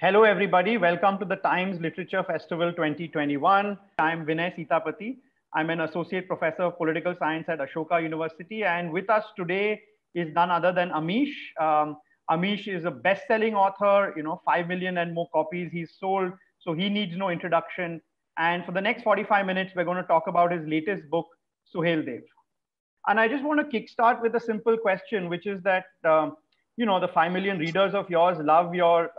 Hello, everybody. Welcome to the Times Literature Festival 2021. I'm Vinay Sitapati. I'm an associate professor of political science at Ashoka University. And with us today is none other than Amish. Amish is a best-selling author, 5 million and more copies he's sold. So he needs no introduction. And for the next 45 minutes, we're going to talk about his latest book, Suheldev. And I just want to kickstart with a simple question, which is that, the 5 million readers of yours love your,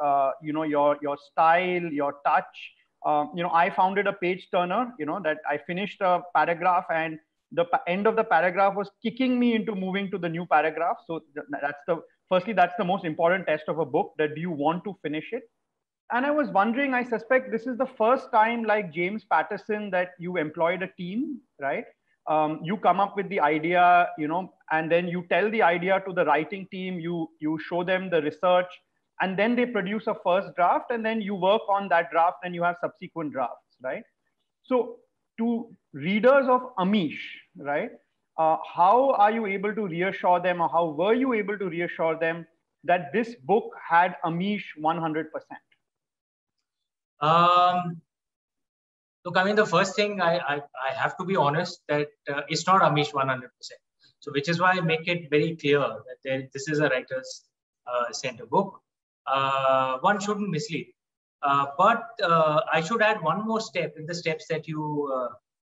your style, your touch. I founded a page turner, that I finished a paragraph and the end of the paragraph was kicking me into moving to the new paragraph. So firstly, that's the most important test of a book, that do you want to finish it? And I was wondering, I suspect this is the first time, like James Patterson, that you employed a team, right? You come up with the idea, and then you tell the idea to the writing team, you show them the research, and then they produce a first draft, and then you work on that draft and you have subsequent drafts, right? So to readers of Amish, right, how are you able to reassure them, or how were you able to reassure them that this book had Amish 100%? Look, I mean, the first thing I have to be honest that it's not Amish 100%. So, which is why I make it very clear that this is a writer's center book. One shouldn't mislead. But I should add one more step in the steps that you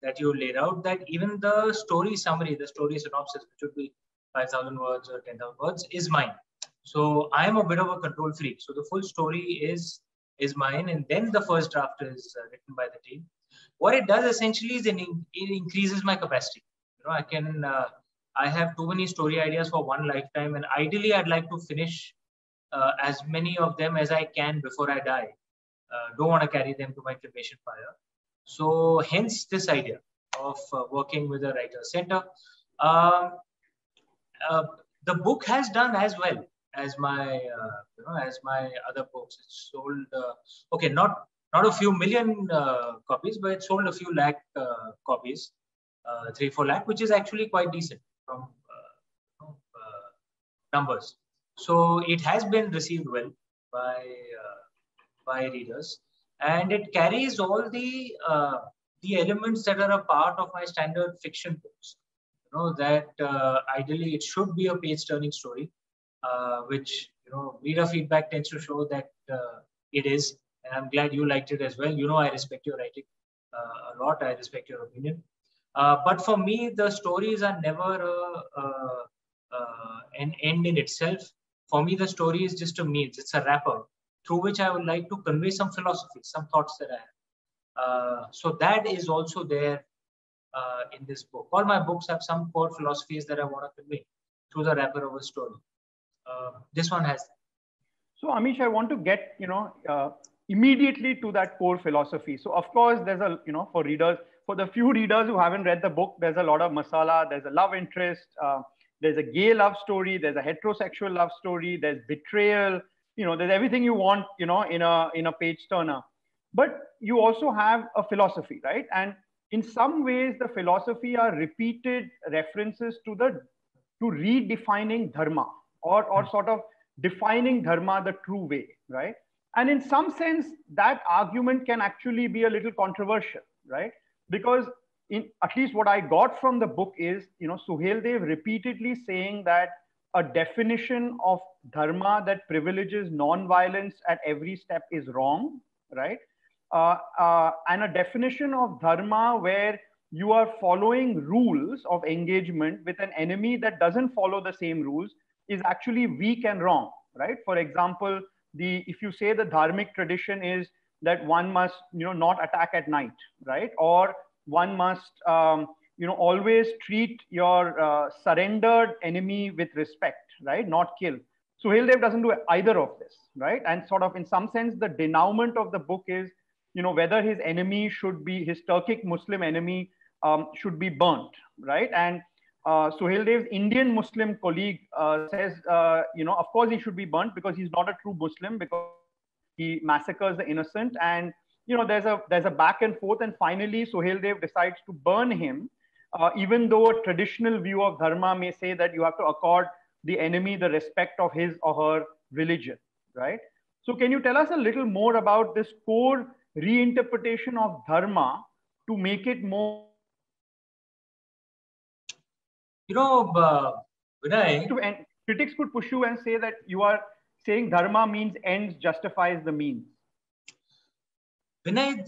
laid out, that even the story summary, the story synopsis, which would be 5,000 words or 10,000 words, is mine. So I am a bit of a control freak. So the full story is mine, and then the first draft is written by the team. What it does essentially is it increases my capacity. I have too many story ideas for one lifetime, and ideally I'd like to finish as many of them as I can before I die. Don't want to carry them to my cremation fire. So hence this idea of working with a writer's center. The book has done as well as my other books. It's sold not a few million copies, but it sold a few lakh copies, 3-4 lakh, which is actually quite decent from numbers. So it has been received well by readers, and it carries all the elements that are a part of my standard fiction books. That ideally it should be a page-turning story, which reader feedback tends to show that it is, and I'm glad you liked it as well. I respect your writing a lot. I respect your opinion, but for me, the stories are never an end in itself. For me, the story is just a means. It's a wrapper through which I would like to convey some philosophy, some thoughts that I have. So that is also there in this book. All my books have some core philosophies that I want to convey through the wrapper of a story. This one has that. So Amish, I want to get, immediately to that core philosophy. So of course, there's for the few readers who haven't read the book, there's a lot of masala, there's a love interest, there's a gay love story, there's a heterosexual love story, there's betrayal, there's everything you want, in a page turner. But you also have a philosophy, right? And in some ways, the philosophy are repeated references to redefining dharma, or sort of defining dharma the true way, right? And in some sense, that argument can actually be a little controversial, right? Because at least what I got from the book is, Suheldev repeatedly saying that a definition of dharma that privileges non-violence at every step is wrong, right? And a definition of dharma where you are following rules of engagement with an enemy that doesn't follow the same rules is actually weak and wrong, right? For example, if you say the dharmic tradition is that one must, not attack at night, right? Or one must, always treat your surrendered enemy with respect, right? Not kill. Suheldev doesn't do either of this, right? And sort of in some sense, the denouement of the book is, whether his enemy should be, his Turkic Muslim enemy should be burnt, right? And Suheldev's Indian Muslim colleague says, of course he should be burnt because he's not a true Muslim, because he massacres the innocent. And, there's a back and forth. And finally, Suheldev decides to burn him, even though a traditional view of dharma may say that you have to accord the enemy the respect of his or her religion, right? So can you tell us a little more about this core reinterpretation of dharma to make it more? Vinay, And critics could push you and say that you are saying dharma means ends justifies the means. Vinay,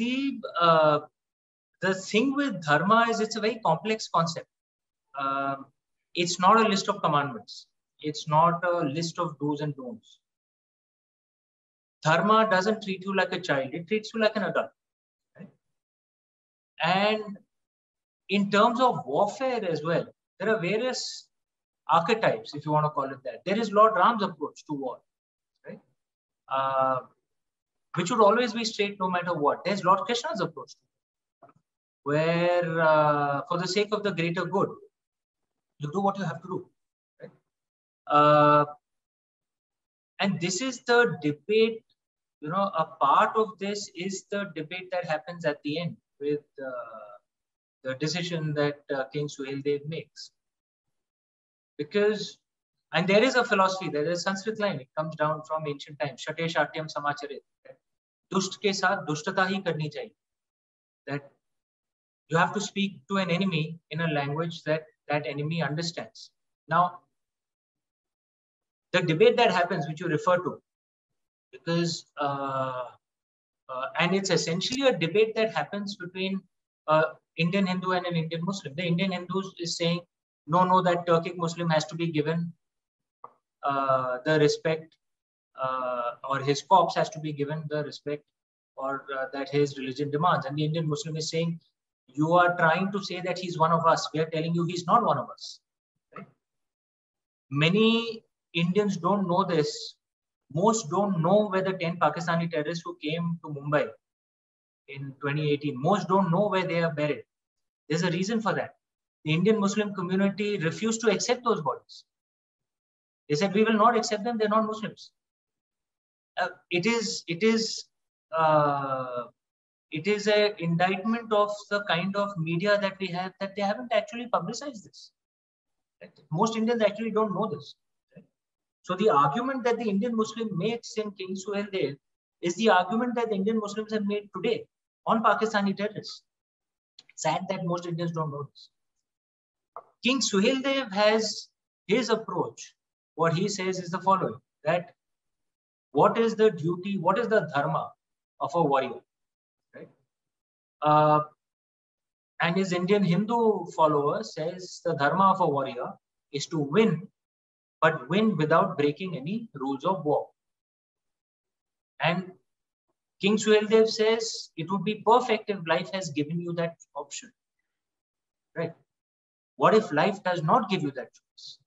the thing with dharma is it's a very complex concept. It's not a list of commandments. It's not a list of do's and don'ts. Dharma doesn't treat you like a child. It treats you like an adult. Right? And in terms of warfare as well, there are various archetypes, if you want to call it that. There is Lord Ram's approach to war, right? Which would always be straight no matter what. There's Lord Krishna's approach, where for the sake of the greater good, you do what you have to do. Right? And this is the debate, a part of this is the debate that happens at the end with the decision that King Suheldev makes. Because, and there is a philosophy, there is a Sanskrit line, it comes down from ancient times, Shate Shatyam Samacharit. Dusht ke saath dushtata hi karni chahiye. That you have to speak to an enemy in a language that that enemy understands. Now, the debate that happens, which you refer to, because, and it's essentially a debate that happens between Indian Hindu and an Indian Muslim. The Indian Hindu is saying, no, that Turkic Muslim has to be given the respect, or his corpse has to be given the respect, or that his religion demands. And the Indian Muslim is saying, you are trying to say that he's one of us. We are telling you he's not one of us. Right? Many Indians don't know this. Most don't know where the 10 Pakistani terrorists who came to Mumbai in 2018, most don't know where they are buried. There's a reason for that. The Indian Muslim community refused to accept those bodies. They said, we will not accept them, they're not Muslims. It is an indictment of the kind of media that we have, that they haven't actually publicized this. Right? Most Indians actually don't know this. Right? So the argument that the Indian Muslim makes in King Suheldev is the argument that the Indian Muslims have made today on Pakistani terrorists. Sad that most Indians don't know this. King Suheldev has his approach. What he says is the following, that what is the duty, what is the dharma of a warrior? Right? And his Indian Hindu follower says the dharma of a warrior is to win, but win without breaking any rules of war. And King Suheldev says it would be perfect if life has given you that option. Right? What if life does not give you that choice?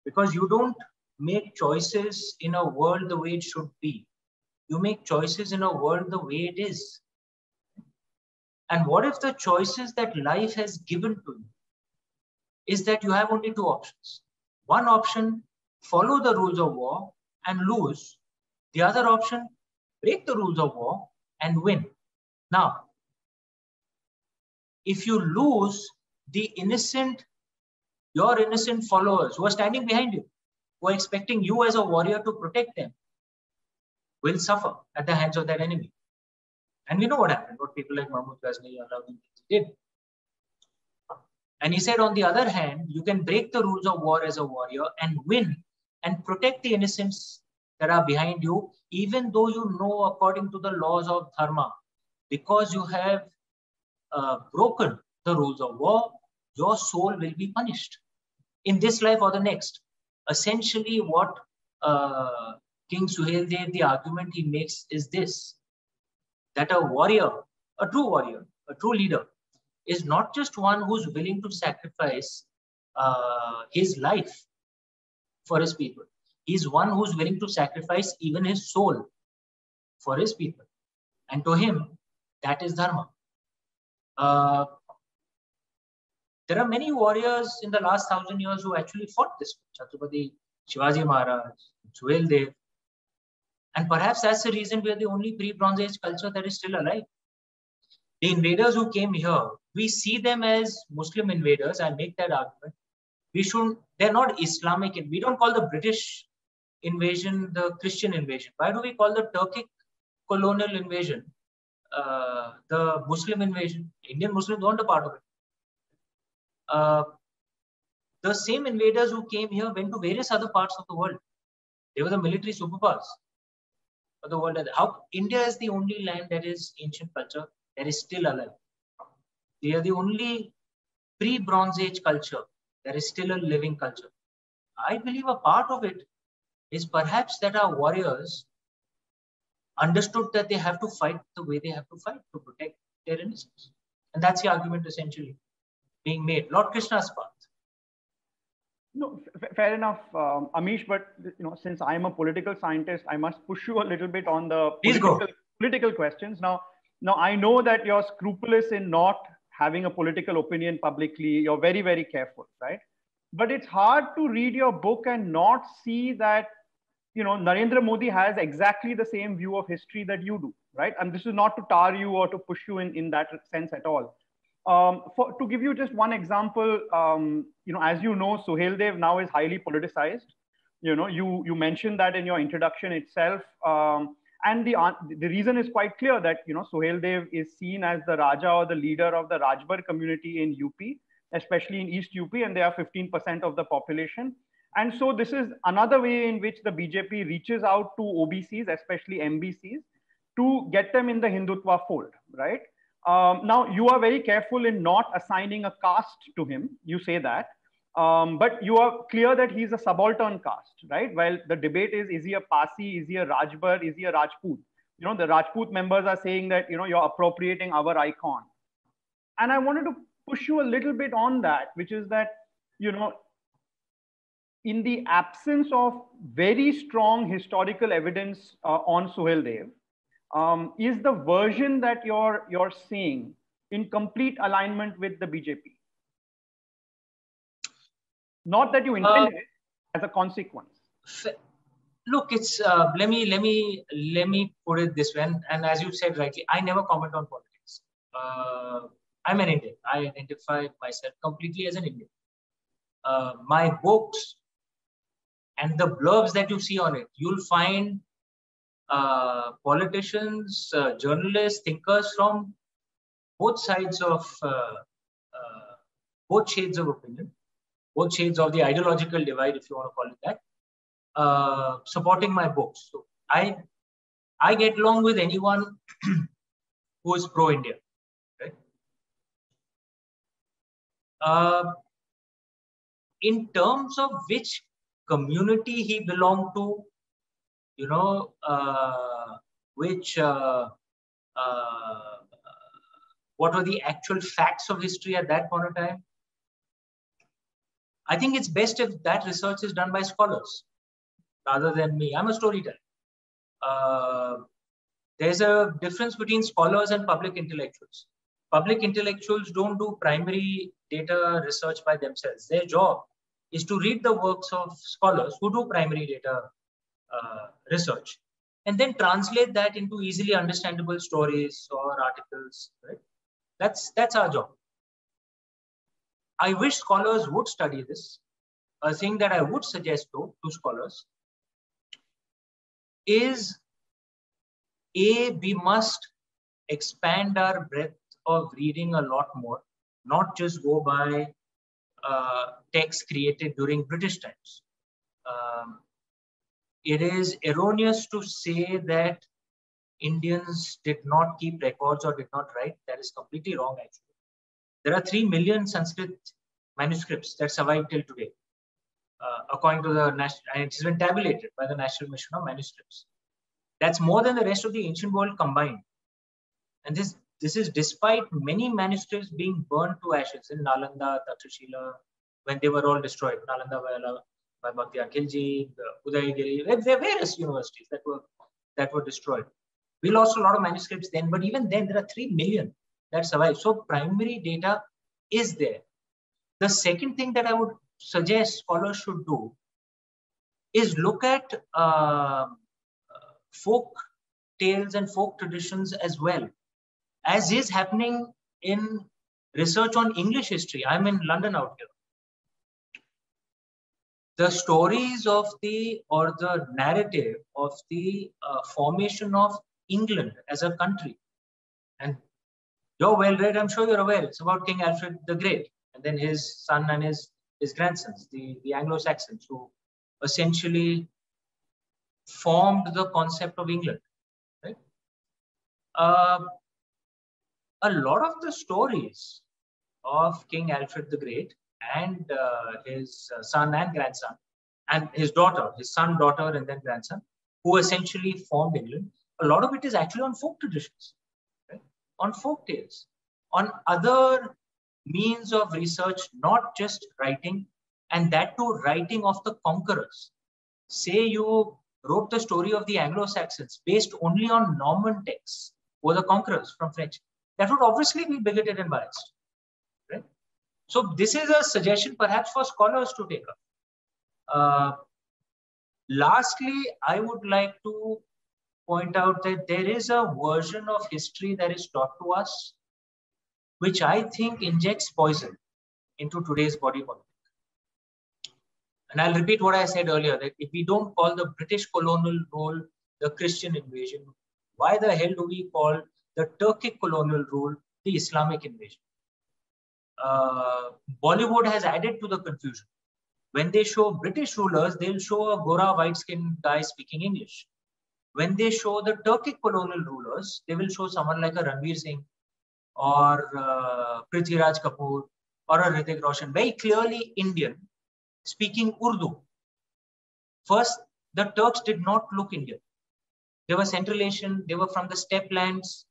Because you don't make choices in a world the way it should be. You make choices in a world the way it is. And what if the choices that life has given to you is that you have only two options? One option, follow the rules of war and lose. The other option, break the rules of war and win. Now, if you lose, your innocent followers who are standing behind you, who are expecting you as a warrior to protect them, will suffer at the hands of that enemy. And we know what happened, what people like Mahmud Ghazni or Alauddin did. And he said, on the other hand, you can break the rules of war as a warrior and win and protect the innocents that are behind you, even though you know according to the laws of dharma, because you have broken the rules of war, your soul will be punished in this life or the next. Essentially, what King Suheldev, the argument he makes is this, that a warrior, a true leader, is not just one who's willing to sacrifice his life for his people. He's one who's willing to sacrifice even his soul for his people. And to him, that is dharma. There are many warriors in the last 1,000 years who actually fought this. Chhatrapati Shivaji Maharaj, Suheldev. And perhaps that's the reason we are the only pre-Bronze Age culture that is still alive. The invaders who came here, we see them as Muslim invaders. I make that argument. They're not Islamic. We don't call the British invasion the Christian invasion? Why do we call the Turkic colonial invasion the Muslim invasion? Indian Muslims weren't a part of it. The same invaders who came here went to various other parts of the world. They were the military superpowers of the world. How India is the only land that is ancient culture that is still alive. We are the only pre-Bronze Age culture that is still a living culture. I believe a part of it is perhaps that our warriors understood that they have to fight the way they have to fight to protect their innocence. And that's the argument essentially being made. Lord Krishna's path. No, fair enough, Amish. But since I'm a political scientist, I must push you a little bit on the political questions. Now, I know that you're scrupulous in not having a political opinion publicly. You're very, very careful, right? But it's hard to read your book and not see that Narendra Modi has exactly the same view of history that you do, right? And this is not to tar you or to push you in that sense at all. To give you just one example, as you know, Suheldev now is highly politicized. You mentioned that in your introduction itself. And the reason is quite clear that, Suheldev is seen as the Raja or the leader of the Rajbar community in UP, especially in East UP, and they are 15% of the population. And so this is another way in which the BJP reaches out to OBCs, especially MBCs, to get them in the Hindutva fold, right? Now, you are very careful in not assigning a caste to him. You say that. But you are clear that he's a subaltern caste, right? While the debate is he a Parsi, is he a Rajbar, is he a Rajput? The Rajput members are saying that, you're appropriating our icon. And I wanted to push you a little bit on that, which is that, in the absence of very strong historical evidence on Suheldev, is the version that you're seeing in complete alignment with the BJP? Not that you intended it, as a consequence. Look, it's let me put it this way, and as you said rightly, I never comment on politics. I'm an Indian. I identify myself completely as an Indian. My books and the blurbs that you see on it, you'll find politicians, journalists, thinkers from both sides of both shades of opinion, both shades of the ideological divide, if you want to call it that, supporting my books. So I get along with anyone who is pro-India. Right? In terms of which community he belonged to, what were the actual facts of history at that point of time? I think it's best if that research is done by scholars rather than me. I'm a storyteller. There's a difference between scholars and public intellectuals. Public intellectuals don't do primary data research by themselves. Their job is to read the works of scholars who do primary data research and then translate that into easily understandable stories or articles. Right? That's our job. I wish scholars would study this. A thing that I would suggest though to scholars is we must expand our breadth of reading a lot more, not just go by texts created during British times. It is erroneous to say that Indians did not keep records or did not write. That is completely wrong, actually. There are 3 million Sanskrit manuscripts that survive till today, according to the national, and it's been tabulated by the National Mission of Manuscripts. That's more than the rest of the ancient world combined. And this is despite many manuscripts being burned to ashes in Nalanda, Takshashila, when they were all destroyed. Nalanda by Bhaktiar Khilji, Udayagiri, there are various universities that were destroyed. We lost a lot of manuscripts then, but even then there are 3 million that survive. So primary data is there. The second thing that I would suggest scholars should do is look at folk tales and folk traditions as well, as is happening in research on English history. I'm in London out here. the stories of the, or the narrative of the formation of England as a country. And you're well read, I'm sure you're aware. It's about King Alfred the Great, and then his son and his grandsons, the Anglo-Saxons, who essentially formed the concept of England. Right? A lot of the stories of King Alfred the Great and his son and grandson, and his daughter, his son, daughter, and then grandson, who essentially formed England, a lot of it is actually on folk traditions, right? On folk tales, on other means of research, not just writing, and that too writing of the conquerors. Say you wrote the story of the Anglo-Saxons based only on Norman texts or the conquerors from French. That would obviously be bigoted and biased. Right? So this is a suggestion perhaps for scholars to take up. Lastly, I would like to point out that there is a version of history that is taught to us, which I think injects poison into today's body politic. And I'll repeat what I said earlier, that if we don't call the British colonial rule the Christian invasion, why the hell do we call the Turkic colonial rule the Islamic invasion? Bollywood has added to the confusion. When they show British rulers, they'll show a Gora white-skinned guy speaking English. When they show the Turkic colonial rulers, they will show someone like a Ranveer Singh or Prithviraj Kapoor or a Hrithik Roshan, very clearly Indian, speaking Urdu. First, the Turks did not look Indian. They were Central Asian, they were from the steppe lands.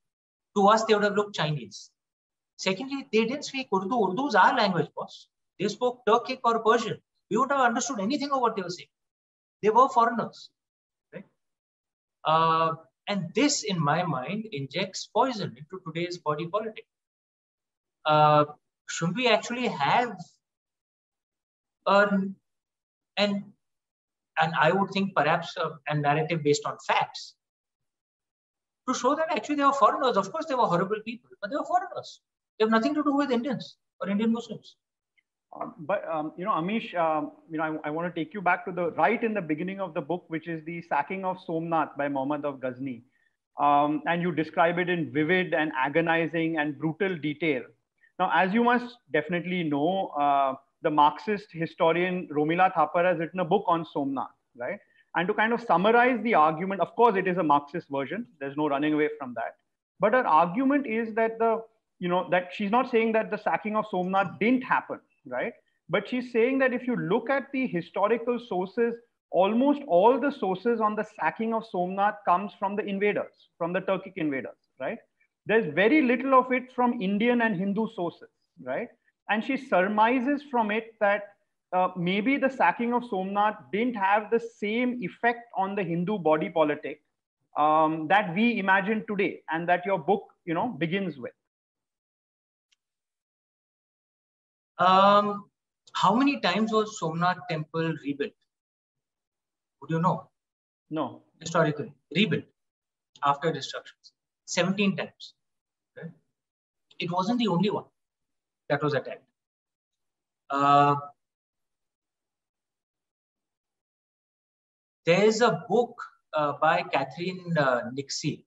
To us, they would have looked Chinese. Secondly, they didn't speak Urdu. Urdu is our language, boss. They spoke Turkic or Persian. We wouldn't have understood anything of what they were saying. They were foreigners. Right? And this, in my mind, injects poison into today's body politic. Should we actually have and I would think perhaps a narrative based on facts to show that actually they were foreigners. Of course, they were horrible people, but they were foreigners. They have nothing to do with Indians or Indian Muslims. Amish, I want to take you back to the right in the beginning of the book, which is the sacking of Somnath by Muhammad of Ghazni. And you describe it in vivid and agonizing and brutal detail. Now, as you must definitely know, the Marxist historian Romila Thapar has written a book on Somnath, right? And to kind of summarize the argument, of course, it is a Marxist version. There's no running away from that. But her argument is that that she's not saying that the sacking of Somnath didn't happen, right? But she's saying that if you look at the historical sources, almost all the sources on the sacking of Somnath comes from the invaders, from the Turkic invaders, right? There's very little of it from Indian and Hindu sources, right? And she surmises from it that maybe the sacking of Somnath didn't have the same effect on the Hindu body politic that we imagine today, and that your book, begins with. How many times was Somnath temple rebuilt? Would you know? No. Historically, rebuilt after destructions. 17 times. Okay? It wasn't the only one that was attacked. There's a book by Catherine Nixie,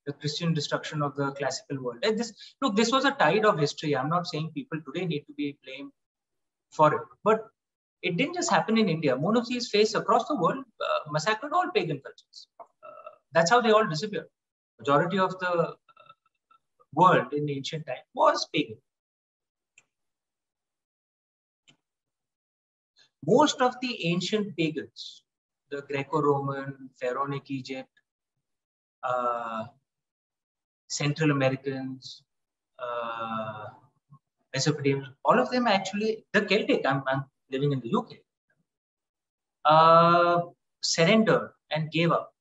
The Christian Destruction of the Classical World. And this was a tide of history. I'm not saying people today need to be blamed for it, but it didn't just happen in India. Monotheist faiths across the world massacred all pagan cultures. That's how they all disappeared. Majority of the world in ancient time was pagan. Most of the ancient pagans, the Greco-Roman, Pharaonic Egypt, Central Americans, Mesopotamians, all of them actually, the Celtic, I'm living in the UK, surrendered and gave up.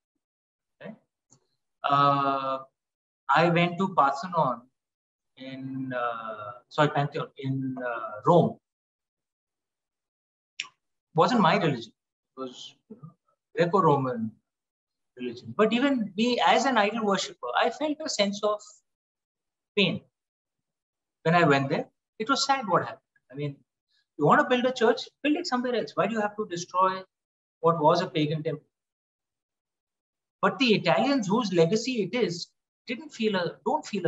Okay? I went to Parthenon Pantheon in Rome. It wasn't my religion. It was Greco-Roman religion. But even me, as an idol worshipper, I felt a sense of pain when I went there. It was sad what happened. I mean, You want to build a church? Build it somewhere else. Why do you have to destroy what was a pagan temple? But the Italians, whose legacy it is, don't feel a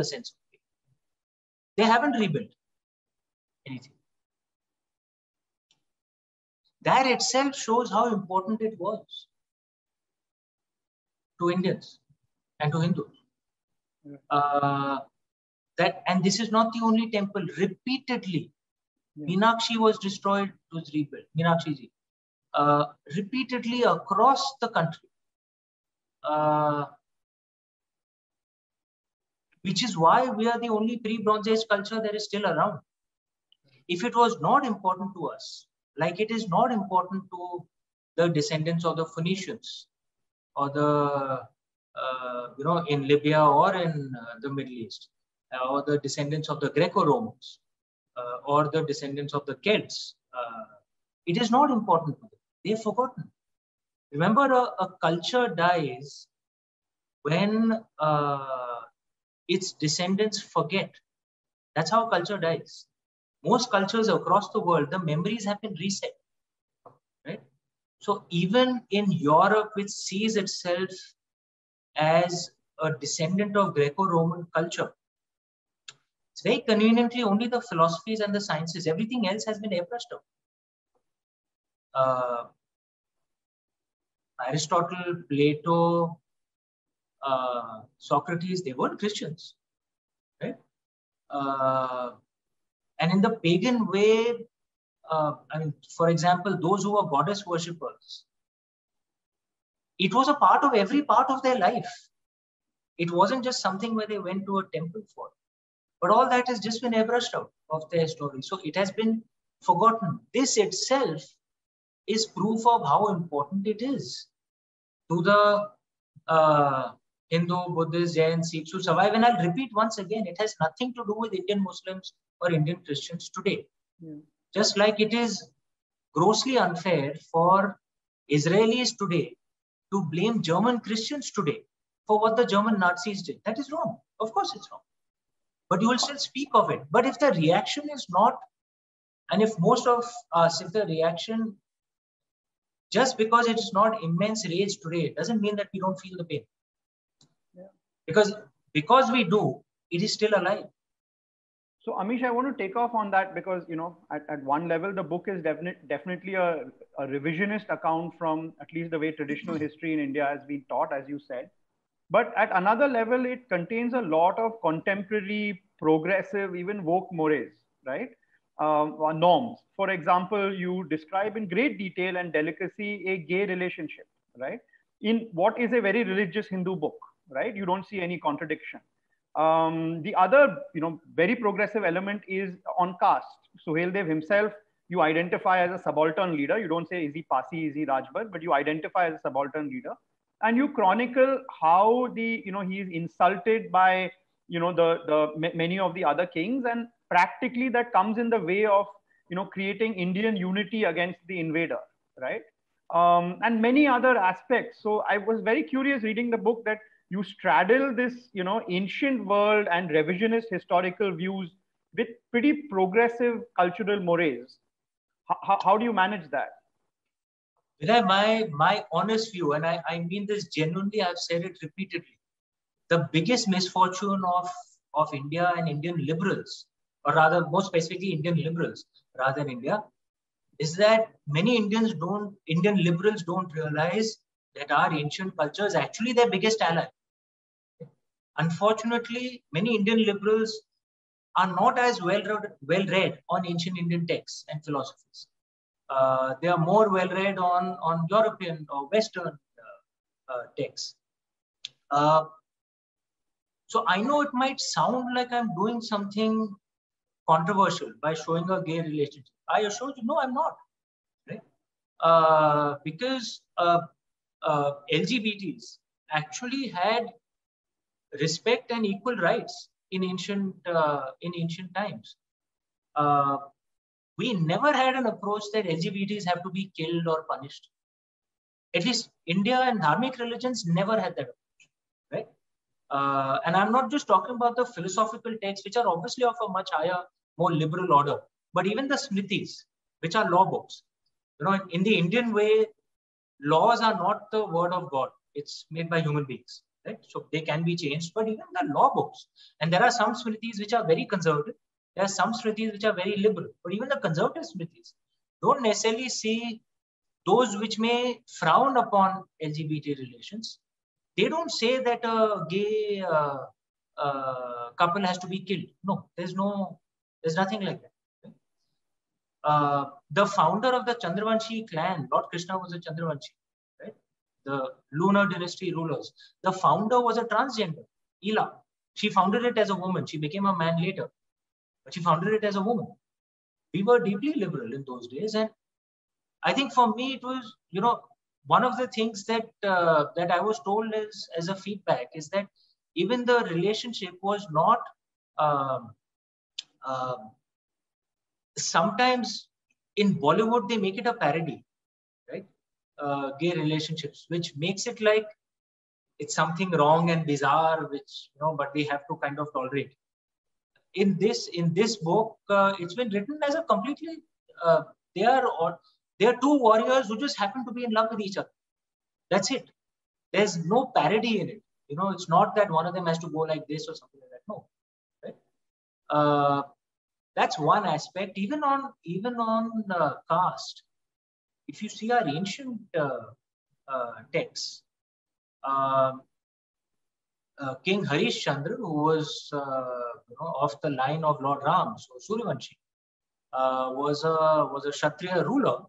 sense of faith. They haven't rebuilt anything. That itself shows how important it was to Indians and to Hindus. And this is not the only temple. Repeatedly, Meenakshi was destroyed, was rebuilt. Meenakshi ji. Repeatedly across the country. Which is why we are the only pre-Bronze Age culture that is still around. If it was not important to us, like it is not important to the descendants of the Phoenicians or the, in Libya or in the Middle East, or the descendants of the Greco-Romans, or the descendants of the Celts, it is not important to them. They've forgotten. Remember, a culture dies when its descendants forget. That's how culture dies. Most cultures across the world, the memories have been reset. Right? So even in Europe, which sees itself as a descendant of Greco-Roman culture, it's very conveniently only the philosophies and the sciences. Everything else has been airbrushed out. Aristotle, Plato, Socrates, they weren't Christians, right? And in the pagan way, for example, those who were goddess worshippers, it was a part of every part of their life. It wasn't just something where they went to a temple for. But all that has just been airbrushed out of their story. So it has been forgotten. This itself is proof of how important it is to the Hindu, Buddhist, Jain, Sikhs to survive. And I'll repeat once again, it has nothing to do with Indian Muslims or Indian Christians today. Just like it is grossly unfair for Israelis today to blame German Christians today for what the German Nazis did. That is wrong. Of course it's wrong. But you will still speak of it. But if the reaction is not, and if most of us, if the reaction, just because it is not immense rage today, doesn't mean that we don't feel the pain. Because we do, it is still alive. So Amish, I want to take off on that because, at one level, the book is definitely a revisionist account from at least the way traditional history in India has been taught, as you said. But at another level, it contains a lot of contemporary, progressive, even woke mores, right? Norms. For example, you describe in great detail and delicacy a gay relationship, right? In what is a very religious Hindu book, right? You don't see any contradiction. The other, very progressive element is on caste. Suhel Dev himself, you identify as a subaltern leader. You don't say, is he Pasi, is he Rajput, but you identify as a subaltern leader. And you chronicle how he is insulted by, many of the other kings. And practically that comes in the way of, creating Indian unity against the invader, right? And many other aspects. So I was very curious reading the book that you straddle this, ancient world and revisionist historical views with pretty progressive cultural mores. How do you manage that? Vinay, my honest view, and I mean this genuinely, I've said it repeatedly. The biggest misfortune of India and Indian liberals, or rather more specifically Indian liberals rather than India, is that many Indian liberals don't realize that our ancient culture is actually their biggest ally. Unfortunately, many Indian liberals are not as well read on ancient Indian texts and philosophies. They are more well read on European or Western texts. So I know it might sound like I'm doing something controversial by showing a gay relationship. I assure you, no, I'm not. Right? Because LGBTs actually had respect and equal rights in ancient times. We never had an approach that LGBTs have to be killed or punished. At least India and Dharmic religions never had that approach, right? And I'm not just talking about the philosophical texts, which are obviously of a much higher, more liberal order, but even the Smritis, which are law books. You know, in the Indian way, laws are not the word of God. It's made by human beings, right? So they can be changed, but even the law books. And there are some Smritis which are very conservative. There are some Smritis which are very liberal. But even the conservative Smritis don't necessarily see those which may frown upon LGBT relations. They don't say that a gay couple has to be killed. No, there's nothing like that. The founder of the Chandravanshi clan, Lord Krishna, was a Chandravanshi, right? The lunar dynasty rulers. The founder was a transgender, Ila. She founded it as a woman. She became a man later, but she founded it as a woman. We were deeply liberal in those days, and I think for me it was, you know, one of the things that that I was told as a feedback is that even the relationship was not. Sometimes in Bollywood, they make it a parody, right? Gay relationships, which makes it like it's something wrong and bizarre, which, you know, but we have to kind of tolerate. In this book, it's been written as a completely, they are two warriors who just happen to be in love with each other. That's it. There's no parody in it. You know, it's not that one of them has to go like this or something like that. No, right? That's one aspect. Even on caste, if you see our ancient texts, King Harish Chandra, who was of the line of Lord Ram, so Suryavanshi, was a Kshatriya ruler,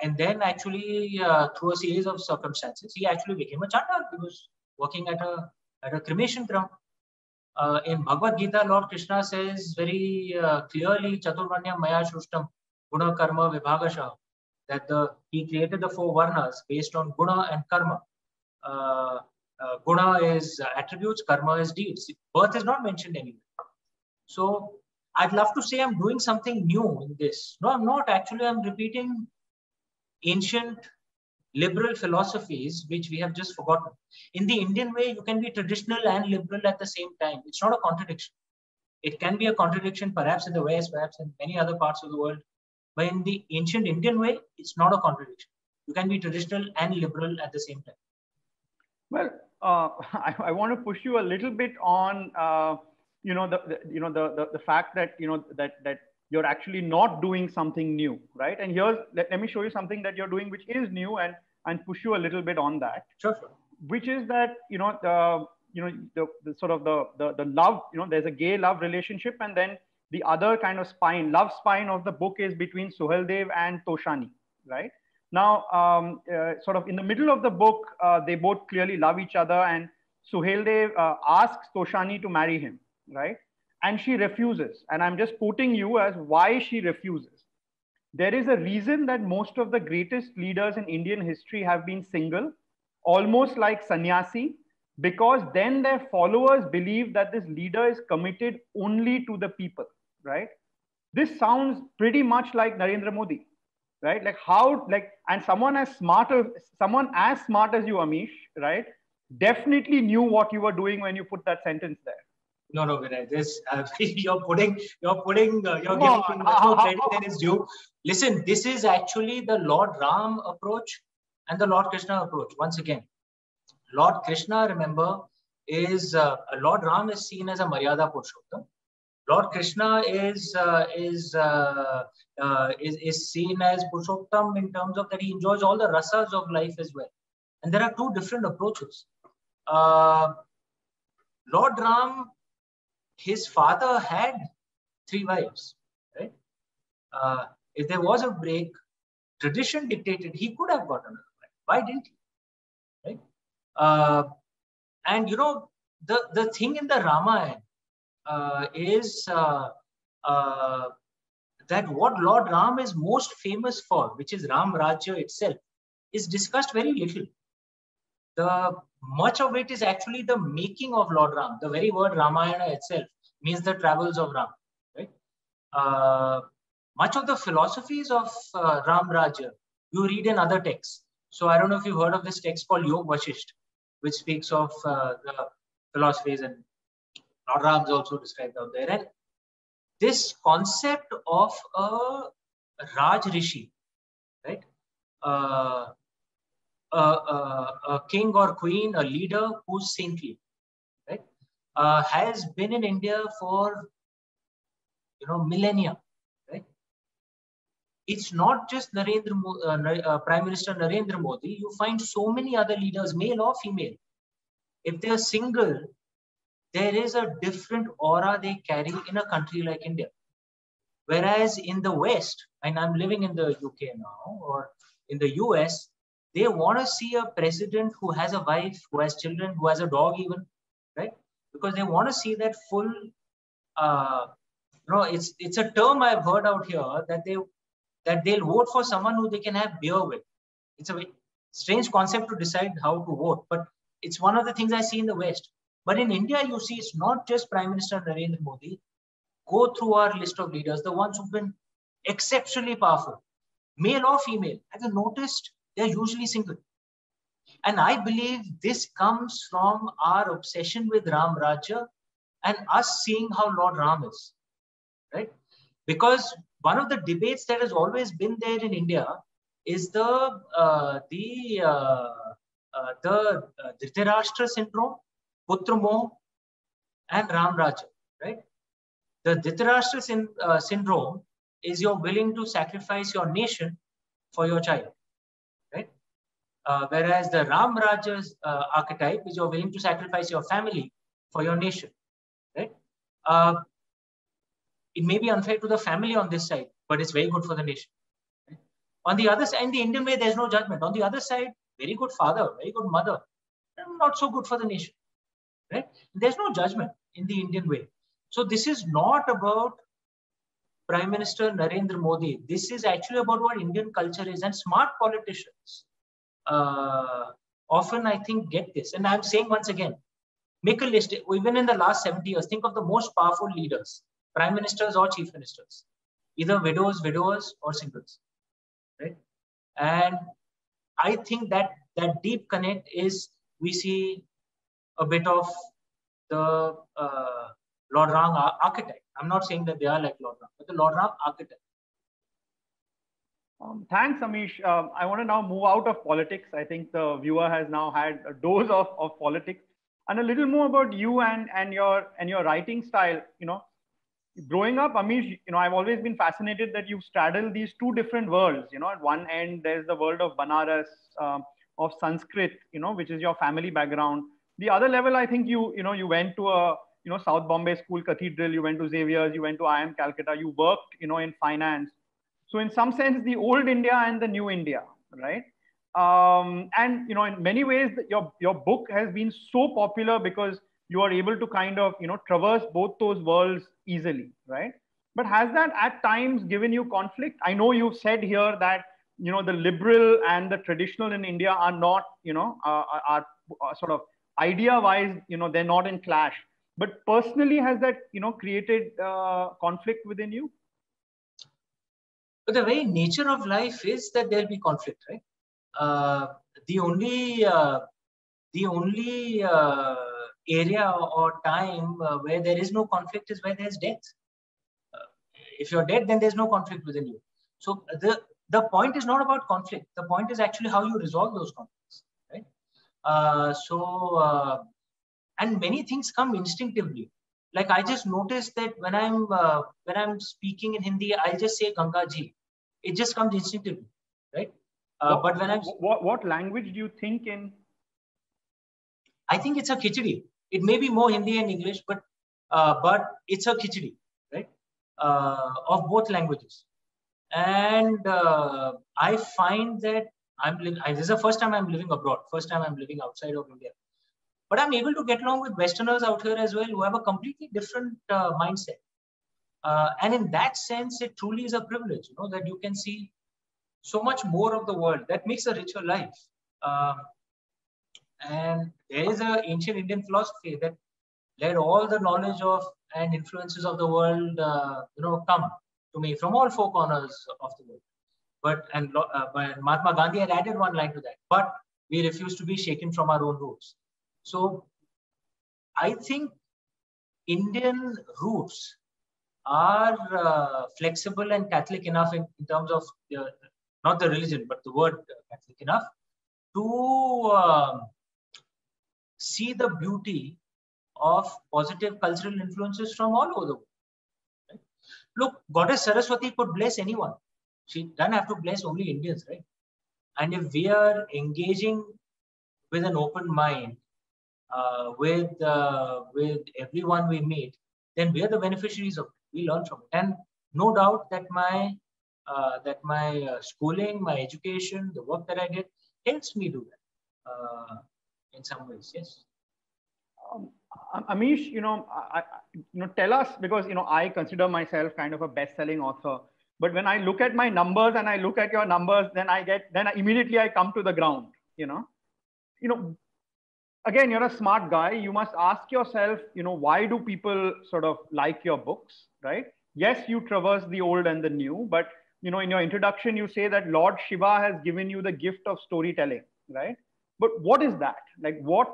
and then actually through a series of circumstances, he actually became a Chandal. He was working at a cremation ground. In Bhagavad Gita, Lord Krishna says very clearly, Chaturvanya Maya Shushtam Guna Karma Vibhagasha, that he created the 4 Varnas based on Guna and Karma. Guna is attributes, Karma is deeds. Birth is not mentioned anywhere. So I'd love to say I'm doing something new in this. No, I'm not. Actually, I'm repeating ancient liberal philosophies, which we have just forgotten. In the Indian way, you can be traditional and liberal at the same time. It's not a contradiction. It can be a contradiction, perhaps in the West, perhaps in many other parts of the world. But in the ancient Indian way, it's not a contradiction. You can be traditional and liberal at the same time. Well, I want to push you a little bit on, the fact that, that you're actually not doing something new, right? And here's, let me show you something that you're doing, which is new, and push you a little bit on that. Sure. Which is that, the sort of the love, there's a gay love relationship, and then the other kind of love spine of the book is between Suheldev and Toshani, right? Now, sort of in the middle of the book, they both clearly love each other, and Suheldev asks Toshani to marry him, right? And she refuses. And I'm just quoting you as why she refuses. There is a reason that most of the greatest leaders in Indian history have been single, almost like sannyasi, because then their followers believe that this leader is committed only to the people, right? This sounds pretty much like Narendra Modi, right? Like how, and someone as smart as you, Amish, right, definitely knew what you were doing when you put that sentence there. No, Vinay, this you're giving much more credit than is due. Listen, this is actually the Lord Ram approach and the Lord Krishna approach. Once again, Lord Krishna, remember, is Lord Ram is seen as a Maryada Purushottam. Lord Krishna is seen as Purushottam in terms of that he enjoys all the rasas of life as well. And there are two different approaches. Lord Ram, his father had 3 wives, right? If there was a break, tradition dictated he could have got another wife. Why didn't he? Right? And the thing in the Ramayana is that what Lord Ram is most famous for, which is Ram Rajya itself, is discussed very little. Much of it is actually the making of Lord Ram. The very word Ramayana itself means the travels of Ram. Right? Much of the philosophies of Ram Rajya you read in other texts. So I don't know if you've heard of this text called Yog Vashisht, which speaks of the philosophies, and Lord Ram is also described out there. And this concept of Raj Rishi, right? A king or queen, a leader who's saintly, right? Has been in India for millennia, right? It's not just Prime Minister Narendra Modi. You find so many other leaders, male or female. If they're single, there is a different aura they carry in a country like India. Whereas in the West, and I'm living in the UK now, or in the US, they want to see a president who has a wife, who has children, who has a dog even, right? Because they want to see that full, it's a term I've heard out here that they'll vote for someone who they can have beer with. It's a very strange concept to decide how to vote, but it's one of the things I see in the West. But in India, you see, it's not just Prime Minister Narendra Modi. Go through our list of leaders, the ones who've been exceptionally powerful, male or female. Have you noticed they're usually single? And I believe this comes from our obsession with Ram Rajya and us seeing how Lord Ram is, right? Because one of the debates that has always been there in India is the Dhritarashtra syndrome, Putra Moh, and Ram Rajya, right? The Dhritarashtra syndrome is you're willing to sacrifice your nation for your child, right? Whereas the Ram Rajya's archetype is you're willing to sacrifice your family for your nation, right? It may be unfair to the family on this side, but it's very good for the nation. Right? On the other side, in the Indian way, there's no judgment. On the other side, very good father, very good mother, not so good for the nation, right? There's no judgment in the Indian way. So this is not about Prime Minister Narendra Modi. This is actually about what Indian culture is, and smart politicians often, I think, get this. And I'm saying once again, make a list. Even in the last 70 years, think of the most powerful leaders, prime ministers or chief ministers, either widows, widowers, or singles, right? And I think that deep connect is, we see a bit of the Lord Ram archetype. I'm not saying that they are like Lord Ram, but the Lord Ram archetype. Thanks, Amish. I want to now move out of politics. I think the viewer has now had a dose of politics, and a little more about you and your writing style. Growing up, Amish, I've always been fascinated that you straddle these two different worlds. At one end, there's the world of Banaras, of Sanskrit, which is your family background. The other level, I think you went to a South Bombay School Cathedral, you went to Xavier's, you went to IIM Calcutta, you worked in finance. So in some sense, the old India and the new India, right? And in many ways, your book has been so popular because you are able to kind of traverse both those worlds easily, right? But has that at times given you conflict? I know you've said here that the liberal and the traditional in India are not are sort of idea-wise they're not in clash. But personally, has that created conflict within you? But the very nature of life is that there'll be conflict, right? The only area or time where there is no conflict is where there's death. If you're dead, then there's no conflict within you. So the point is not about conflict. The point is actually how you resolve those conflicts, right? And many things come instinctively. Like I just noticed that when I'm speaking in Hindi, I'll just say Ganga Ji. It just comes instinctively, right? But when what language do you think in? I think it's a khichdi. It may be more Hindi and English, but it's a khichdi, right? Of both languages. And I find that this is the first time I'm living abroad, first time I'm living outside of India. But I'm able to get along with Westerners out here as well who have a completely different mindset. And in that sense, it truly is a privilege, that you can see so much more of the world. That makes a richer life. And there is an ancient Indian philosophy that let all the knowledge of and influences of the world, come to me from all four corners of the world. But Mahatma Gandhi had added one line to that. But we refuse to be shaken from our own roots. So I think Indian roots are flexible and Catholic enough in terms of not the religion, but the word Catholic enough to see the beauty of positive cultural influences from all over the world. Right? Look, Goddess Saraswati could bless anyone. She doesn't have to bless only Indians, right? And if we are engaging with an open mind with everyone we meet, then we are the beneficiaries of it. We learn from it, and no doubt that my schooling, my education, the work that I did helps me do that in some ways. Yes. Amish, tell us, because I consider myself kind of a best-selling author. But when I look at my numbers and I look at your numbers, then immediately I come to the ground. Again, you're a smart guy. You must ask yourself, why do people sort of like your books, right? Yes, you traverse the old and the new, but in your introduction, you say that Lord Shiva has given you the gift of storytelling, right? But what is that? Like what,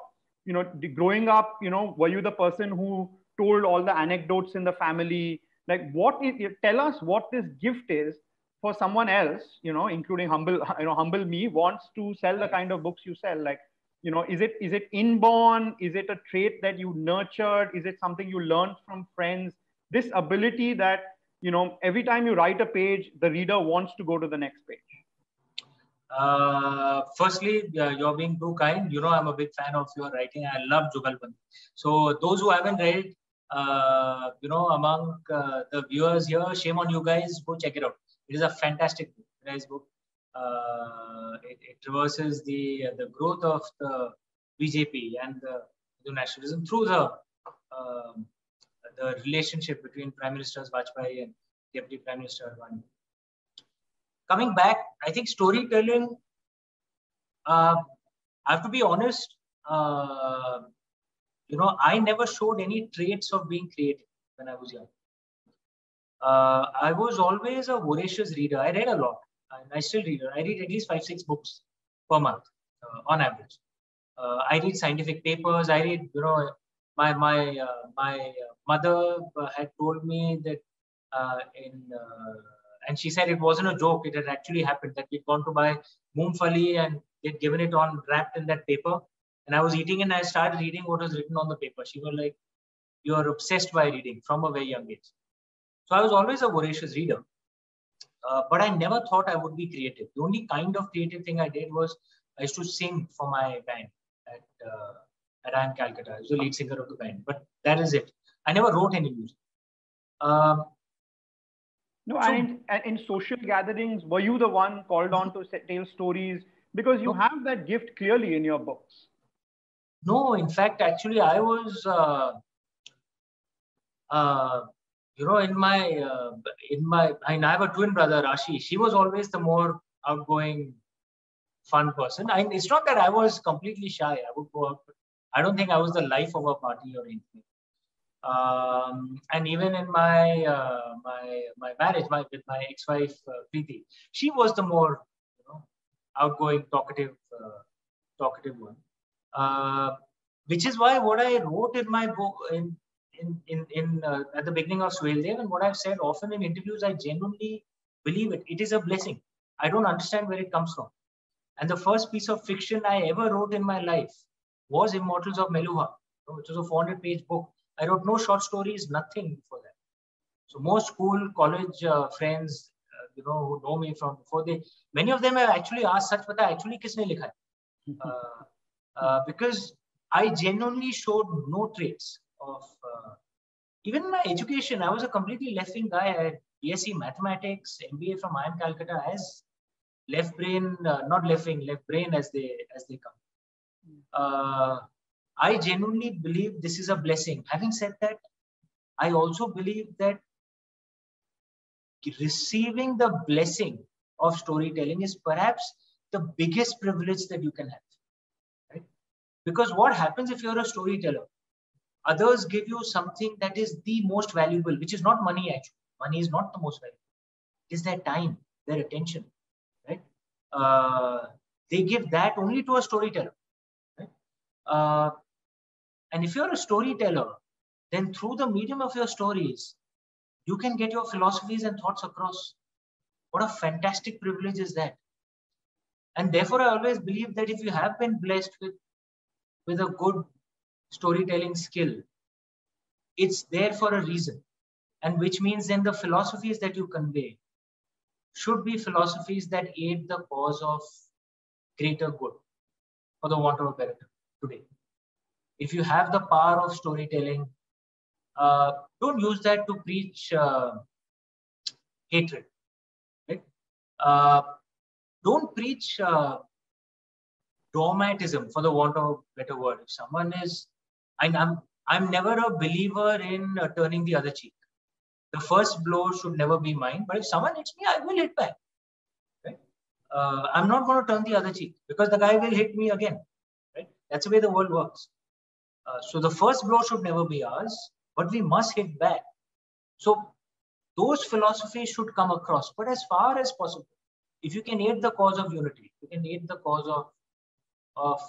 growing up, were you the person who told all the anecdotes in the family? Like tell us what this gift is for someone else, including humble me, wants to sell the kind of books you sell. Like, is it inborn? Is it a trait that you nurtured? Is it something you learned from friends? This ability that, every time you write a page, the reader wants to go to the next page. Firstly, you're being too kind. I'm a big fan of your writing. I love Jugalbandi. So those who haven't read it, among the viewers here, shame on you guys. Go check it out. It is a fantastic book. Nice book. It traverses the growth of the BJP and the nationalism through the relationship between Prime Ministers Vajpayee and Deputy Prime Minister Advani. Coming back, I think storytelling, I have to be honest, I never showed any traits of being creative when I was young. I was always a voracious reader. I read a lot. I still read. I read at least 5-6 books per month on average. I read scientific papers. I read, my mother had told me that and she said it wasn't a joke. It had actually happened that we'd gone to buy moongfali and they'd given it on wrapped in that paper. And I was eating and I started reading what was written on the paper. She was like, "You are obsessed by reading from a very young age." So I was always a voracious reader. But I never thought I would be creative. The only kind of creative thing I did was I used to sing for my band at IIM Calcutta. I was the lead singer of the band. But that is it. I never wrote any music. And in social gatherings, were you the one called on to tell stories? Because you have that gift clearly in your books. No, in fact, actually, I was, I have a twin brother, Rashi. She was always the more outgoing, fun person. It's not that I was completely shy. I would go out. I don't think I was the life of a party or anything. And even in my marriage, with my ex-wife Preeti, she was the more outgoing, talkative one. Which is why what I wrote in my book at the beginning of Suheldev, and what I've said often in interviews, I genuinely believe it. It is a blessing. I don't understand where it comes from. And the first piece of fiction I ever wrote in my life was Immortals of Meluha, which was a 400-page book. I wrote no short stories, nothing before that. So most school, college friends, who know me from before, many of them have actually asked, "Sach pata actually kisne likha hai?" Because I genuinely showed no traits of even in my education. I was a completely left-wing guy. I had BSc Mathematics, MBA from IIM Calcutta, as left brain, not left-wing, left brain as they come. I genuinely believe this is a blessing. Having said that, I also believe that receiving the blessing of storytelling is perhaps the biggest privilege that you can have. Right? Because what happens if you're a storyteller? Others give you something that is the most valuable, which is not money actually. Money is not the most valuable. It is their time, their attention. Right? They give that only to a storyteller. Right? And if you're a storyteller, then through the medium of your stories, you can get your philosophies and thoughts across. What a fantastic privilege is that. And therefore, I always believe that if you have been blessed with a good storytelling skill, it's there for a reason. And which means then the philosophies that you convey should be philosophies that aid the cause of greater good, for the want of a better term, today. If you have the power of storytelling, don't use that to preach hatred. Right? Don't preach dogmatism, for the want of a better word. If someone is, I'm never a believer in turning the other cheek. The first blow should never be mine, but if someone hits me, I will hit back. Right? I'm not going to turn the other cheek because the guy will hit me again. Right? That's the way the world works. So the first blow should never be ours, but we must hit back. So those philosophies should come across. But as far as possible, if you can aid the cause of unity, you can aid the cause of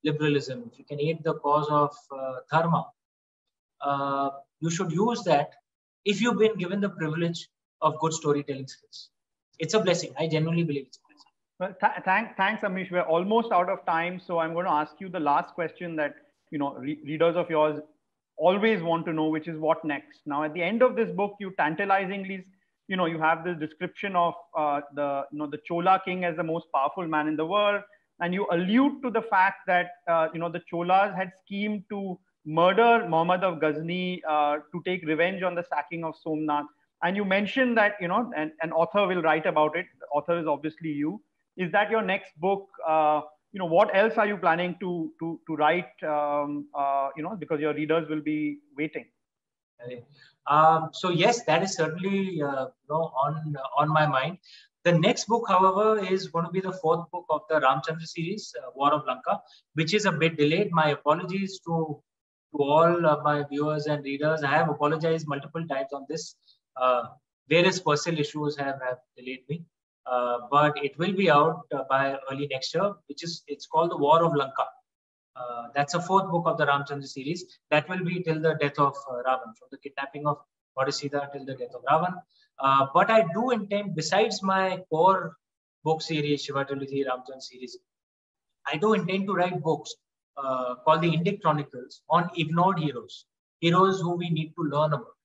liberalism, if you can aid the cause of dharma, you should use that if you've been given the privilege of good storytelling skills. It's a blessing. I genuinely believe it's a blessing. Well, thanks, Amish. We're almost out of time, so I'm going to ask you the last question that readers of yours always want to know, which is what next. Now, at the end of this book, you tantalizingly, you have this description of the Chola king as the most powerful man in the world, and you allude to the fact that the Cholas had schemed to murder Muhammad of Ghazni to take revenge on the sacking of Somnath. And you mentioned that an author will write about it. The author is obviously you. Is that your next book? What else are you planning to write? Because your readers will be waiting. So yes, that is certainly on my mind. The next book, however, is going to be the fourth book of the Ramchandra series, War of Lanka, which is a bit delayed. My apologies to all of my viewers and readers. I have apologized multiple times on this. Various personal issues have delayed me. But it will be out by early next year, it's called the War of Lanka. That's a fourth book of the Ramchandra series. That will be till the death of Ravan, from the kidnapping of Bodhisida till the death of Ravan. But I do intend, besides my core book series, Shiva Trilogy, Ramchandra series, I do intend to write books called the Indic Chronicles on ignored heroes who we need to learn about,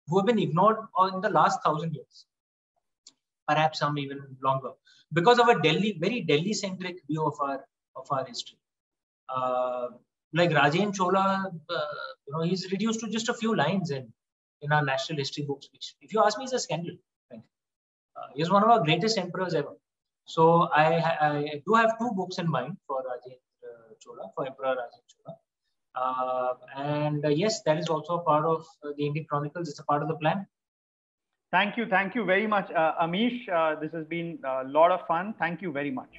who have been ignored in the last 1,000 years, perhaps some even longer, because of a very Delhi-centric view of our history. Like Rajen Chola, he's reduced to just a few lines in our national history books, which, if you ask me, is a scandal. He's one of our greatest emperors ever. So I do have two books in mind for Rajen Chola, for Emperor Rajen Chola. And yes, that is also a part of the Indic Chronicles. It's a part of the plan. Thank you very much, Amish. This has been a lot of fun. Thank you very much.